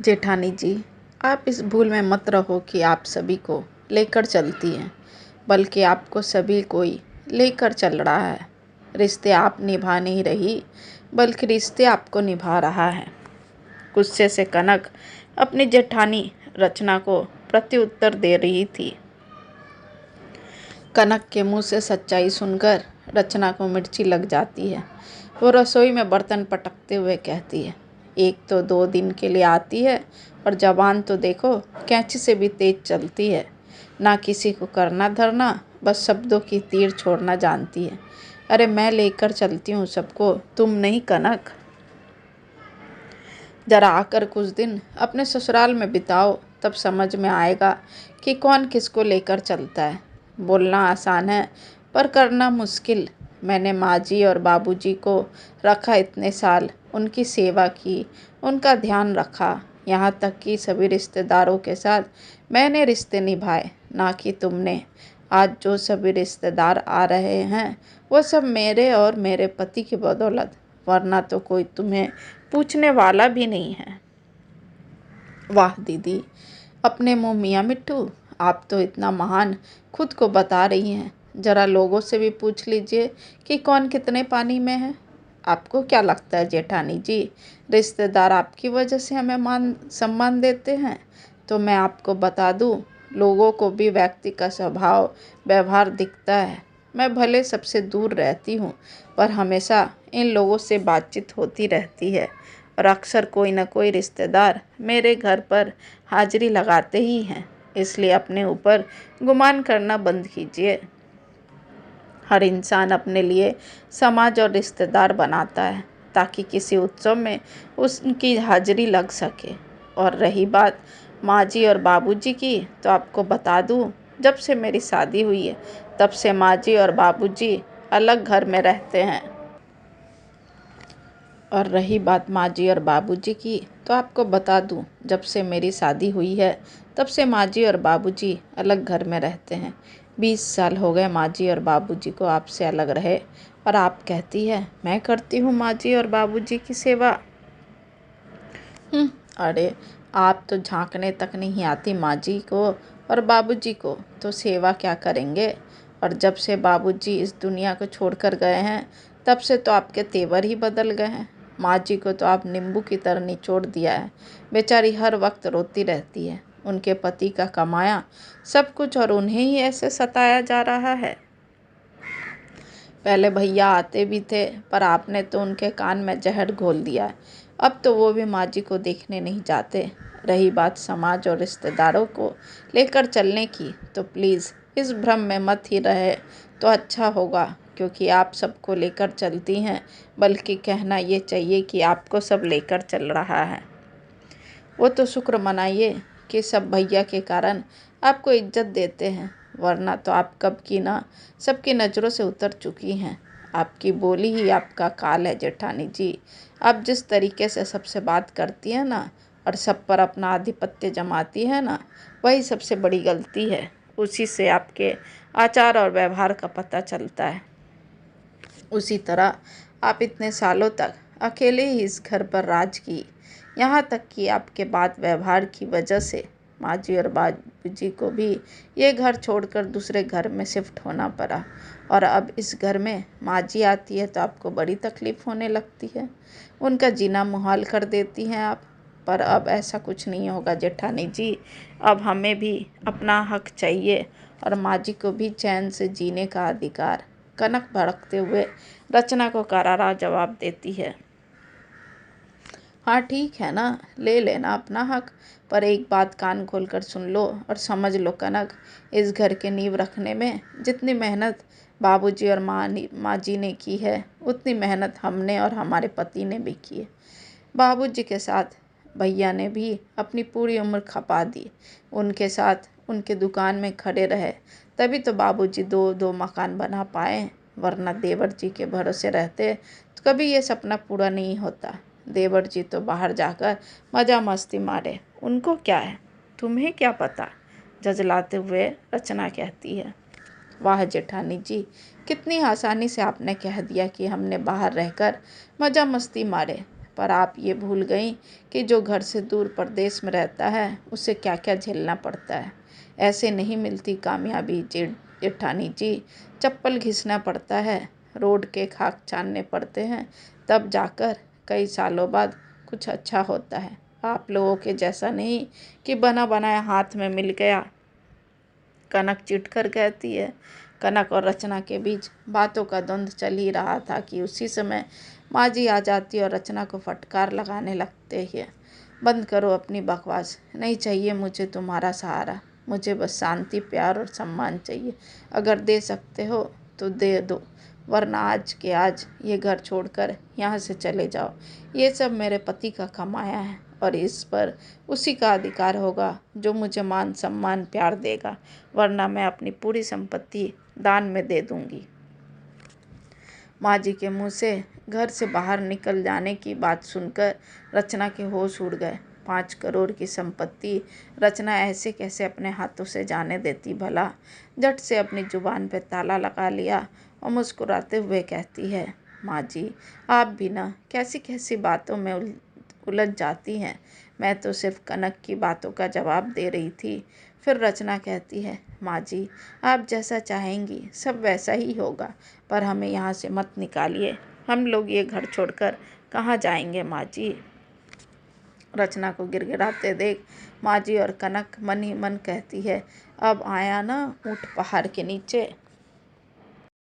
जेठानी जी, आप इस भूल में मत रहो कि आप सभी को लेकर चलती हैं, बल्कि आपको सभी कोई लेकर चल रहा है। रिश्ते आप निभा नहीं रही, बल्कि रिश्ते आपको निभा रहा है। गुस्से से कनक अपनी जेठानी रचना को प्रत्युत्तर दे रही थी। कनक के मुंह से सच्चाई सुनकर रचना को मिर्ची लग जाती है। वो रसोई में बर्तन पटकते हुए कहती है, एक तो 2 दिन के लिए आती है और जबान तो देखो कैंची से भी तेज चलती है। ना किसी को करना धरना, बस शब्दों की तीर छोड़ना जानती है। अरे मैं लेकर चलती हूँ सबको, तुम नहीं कनक। जरा आकर कुछ दिन अपने ससुराल में बिताओ, तब समझ में आएगा कि कौन किसको लेकर चलता है। बोलना आसान है पर करना मुश्किल। मैंने माँ जी और बाबूजी को रखा इतने साल, उनकी सेवा की, उनका ध्यान रखा। यहाँ तक कि सभी रिश्तेदारों के साथ मैंने रिश्ते निभाए, ना कि तुमने। आज जो सभी रिश्तेदार आ रहे हैं वो सब मेरे और मेरे पति की बदौलत, वरना तो कोई तुम्हें पूछने वाला भी नहीं है। वाह दीदी, अपने मुँह मियाँ मिट्ठू, आप तो इतना महान खुद को बता रही हैं। जरा लोगों से भी पूछ लीजिए कि कौन कितने पानी में है। आपको क्या लगता है जेठानी जी, रिश्तेदार आपकी वजह से हमें मान सम्मान देते हैं? तो मैं आपको बता दूं, लोगों को भी व्यक्ति का स्वभाव व्यवहार दिखता है। मैं भले सबसे दूर रहती हूँ, पर हमेशा इन लोगों से बातचीत होती रहती है और अक्सर कोई न कोई रिश्तेदार मेरे घर पर हाजिरी लगाते ही हैं। इसलिए अपने ऊपर गुमान करना बंद कीजिए। हर इंसान अपने लिए समाज और रिश्तेदार बनाता है ताकि किसी उत्सव में उनकी हाजिरी लग सके। और रही बात माँ जी और बाबूजी की, तो आपको बता दूँ, जब से मेरी शादी हुई है तब से माँ जी और बाबूजी अलग घर में रहते हैं। और रही बात माँ जी और बाबूजी की, तो आपको बता दूं, जब से मेरी शादी हुई है तब से माँ जी और बाबूजी अलग घर में रहते हैं। 20 साल हो गए माँ जी और बाबूजी को आपसे अलग रहे, और आप कहती है मैं करती हूँ माँ जी और बाबूजी की सेवा। अरे आप तो झांकने तक नहीं आती माँ जी को और बाबूजी को, तो सेवा क्या करेंगे। और जब से बाबूजी इस दुनिया को छोड़कर गए हैं तब से तो आपके तेवर ही बदल गए हैं। माँ जी को तो आप नींबू की तरह निचोड़ दिया है। बेचारी हर वक्त रोती रहती है। उनके पति का कमाया सब कुछ और उन्हें ही ऐसे सताया जा रहा है। पहले भैया आते भी थे, पर आपने तो उनके कान में जहर घोल दिया है। अब तो वो भी माँ जी को देखने नहीं जाते। रही बात समाज और रिश्तेदारों को लेकर चलने की, तो प्लीज़ इस भ्रम में मत ही रहे तो अच्छा होगा, क्योंकि आप सबको लेकर चलती हैं, बल्कि कहना ये चाहिए कि आपको सब लेकर चल रहा है। वो तो शुक्र मनाइए कि सब भैया के कारण आपको इज्जत देते हैं, वरना तो आप कब की ना सबकी नज़रों से उतर चुकी हैं। आपकी बोली ही आपका काल है जेठानी जी। आप जिस तरीके से सबसे बात करती हैं ना, और सब पर अपना आधिपत्य जमाती है ना, वही सबसे बड़ी गलती है। उसी से आपके आचार और व्यवहार का पता चलता है। उसी तरह आप इतने सालों तक अकेले ही इस घर पर राज की, यहाँ तक कि आपके बात व्यवहार की वजह से माँ जी और बाबूजी को भी ये घर छोड़कर दूसरे घर में शिफ्ट होना पड़ा। और अब इस घर में माँ जी आती है तो आपको बड़ी तकलीफ़ होने लगती है, उनका जीना मुहाल कर देती हैं आप। पर अब ऐसा कुछ नहीं होगा जेठानी जी। अब हमें भी अपना हक चाहिए और माँ जी को भी चैन से जीने का अधिकार। कनक भड़कते हुए रचना को करारा जवाब देती है। हाँ ठीक है ना, ले लेना अपना हक, पर एक बात कान खोलकर सुन लो और समझ लो कनक, इस घर के नींव रखने में जितनी मेहनत बाबूजी और माँ जी ने की है, उतनी मेहनत हमने और हमारे पति ने भी की है। बाबूजी के साथ भैया ने भी अपनी पूरी उम्र खपा दी, उनके साथ उनके दुकान में खड़े रहे, तभी तो बाबूजी 2-2 मकान बना पाए, वरना देवर जी के भरोसे रहते तो कभी ये सपना पूरा नहीं होता। देवर जी तो बाहर जाकर मज़ा मस्ती मारे, उनको क्या है, तुम्हें क्या पता। झुँझलाते हुए रचना कहती है। वाह जेठानी जी, कितनी आसानी से आपने कह दिया कि हमने बाहर रहकर मज़ा मस्ती मारे। पर आप ये भूल गई कि जो घर से दूर परदेश में रहता है उसे क्या क्या झेलना पड़ता है। ऐसे नहीं मिलती कामयाबी जेठानी जी। चप्पल घिसना पड़ता है, रोड के खाक छानने पड़ते हैं, तब जाकर कई सालों बाद कुछ अच्छा होता है। आप लोगों के जैसा नहीं कि बना बनाया हाथ में मिल गया। कनक चिढ़ कर कहती है। कनक और रचना के बीच बातों का द्वंद्व चल ही रहा था कि उसी समय माँ जी आ जाती और रचना को फटकार लगाने लगते हैं। बंद करो अपनी बकवास, नहीं चाहिए मुझे तुम्हारा सहारा। मुझे बस शांति, प्यार और सम्मान चाहिए। अगर दे सकते हो तो दे दो, वरना आज के आज ये घर छोड़कर यहाँ से चले जाओ। ये सब मेरे पति का कमाया है और इस पर उसी का अधिकार होगा जो मुझे मान सम्मान प्यार देगा, वरना मैं अपनी पूरी संपत्ति दान में दे दूंगी। माँ जी के मुंह से घर से बाहर निकल जाने की बात सुनकर रचना के होश उड़ गए। 5 करोड़ की संपत्ति रचना ऐसे कैसे अपने हाथों से जाने देती भला। झट से अपनी जुबान पे ताला लगा लिया और मुस्कुराते हुए कहती है, माँ जी आप भी ना कैसी कैसी बातों में उलझ जाती हैं। मैं तो सिर्फ कनक की बातों का जवाब दे रही थी। फिर रचना कहती है, माँ जी आप जैसा चाहेंगी सब वैसा ही होगा, पर हमें यहाँ से मत निकालिए। हम लोग ये घर छोड़कर कहाँ जाएंगे माँ जी। रचना को गिड़गिड़ाते देख माँ जी और कनक मन ही मन कहती है, अब आया ना ऊँट पहाड़ के नीचे।